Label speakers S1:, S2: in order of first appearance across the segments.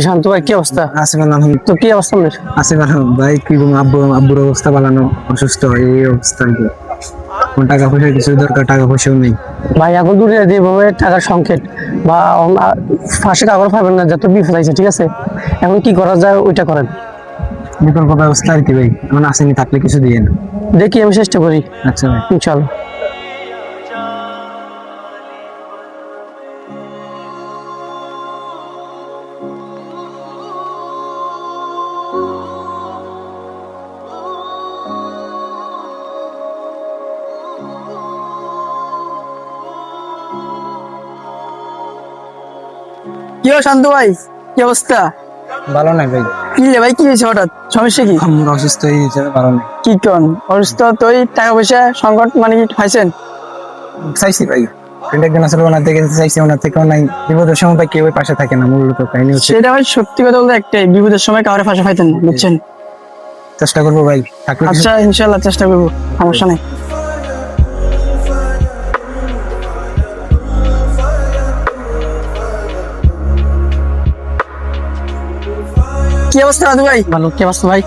S1: শান্ত ভাই, কি অবস্থা?
S2: আছে ভালো
S1: তো কি অবস্থা আপনার?
S2: আছে ভালো ভাই। কি আব্বুর অবস্থা বানানো, অসুস্থ এই অবস্থা আর কি। কোন টাকা পয়সা কিছু দরকার, টাকা পয়সাও নেই
S1: ভাই এখন দুনিয়া যেভাবে টাকার সংকট বা ফাঁসে কাগজ পাবেন না, যত বিপদ আছে, ঠিক আছে? এখন কি করা যায় ওইটা করেন।
S2: বিকল্প ব্যবস্থা আর কি ভাই, এখন আসেনি, থাকলে কিছু দিয়ে না।
S1: দেখি আমি চেষ্টা করি,
S2: আচ্ছা ভাই।
S1: ইনশাল্লাহ।
S3: কি শান্ত ভাই, কি অবস্থা?
S2: ভালো নাই ভাই,
S3: কি রে ভাই, কি হয়েছে হঠাৎ? সমস্যা কি?
S2: আম্মুর অসুস্থ হয়ে গেছে, ভালো নাই।
S3: কি কন অসুস্থ? তো এই টাকা পয়সা সংকট মানে কি পাইছেন?
S2: চাইছি ভাই, ফ্রেন্ড একজন আসলে ওনার থেকে চাইছি, ওনার থেকেও নাই। বিপদের সময় ভাই কেউ পাশে থাকে না, মূলত কাহিনী হচ্ছে।
S3: সেটা ভাই সত্যি কথা বলতে একটাই, বিপদের সময় কাউরে পাশে পাইতেন না, বুঝছেন?
S2: চেষ্টা করবো ভাই, থাকলে কিছু-
S3: আচ্ছা ইনশাল্লাহ চেষ্টা করবো, সমস্যা নেই। কি অবস্থা দাদু ভাই?
S1: ভালো, কি অবস্থা ভাই?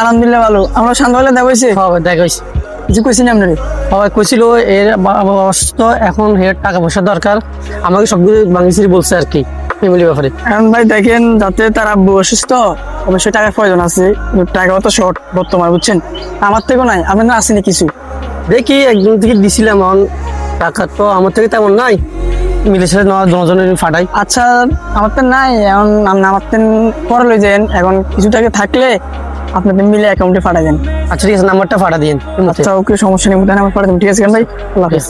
S3: আলহামদুলিল্লাহ ভালো। আমরা শান্ত ভাইলে দেখা হয়েছে,
S1: হ্যাঁ ভাই, দেখা হয়েছে।
S3: কিছু কইছি না আপনারে?
S1: সবাই কইছিল এর অসুস্থ, এখন এর টাকা পয়সা দরকার। আমাকে সবগুলো বাংলাদেশি বলছে আর কি, ফ্যামিলি ব্যাপারে।
S3: এখন ভাই দেখেন, যাতে তার আব্বু অসুস্থ, অবশ্যই টাকার প্রয়োজন আছে, টাকা তো শর্ট বর্তমানে, বুঝছেন? আমার থেকেও নাই, আপনার আসেনি কিছু?
S1: দেখি একজন থেকে দিছিলাম, এখন টাকা তো আমার থেকে তেমন নাই, মিলেছে জনের ফাটাই।
S3: আচ্ছা আমার তো নাই, এখন আপনি আমার তো পরে লই যান, এখন কিছু টাকা থাকলে আপনাদের মিলে অ্যাকাউন্টে পাঠাবেন।
S1: আচ্ছা ঠিক আছে, নাম্বারটা ফাটা দিন।
S3: আচ্ছা ওকে, সমস্যা নেই, আমার পাঠাবেন, ঠিক আছে ভাই? আল্লাহ হাফেজ।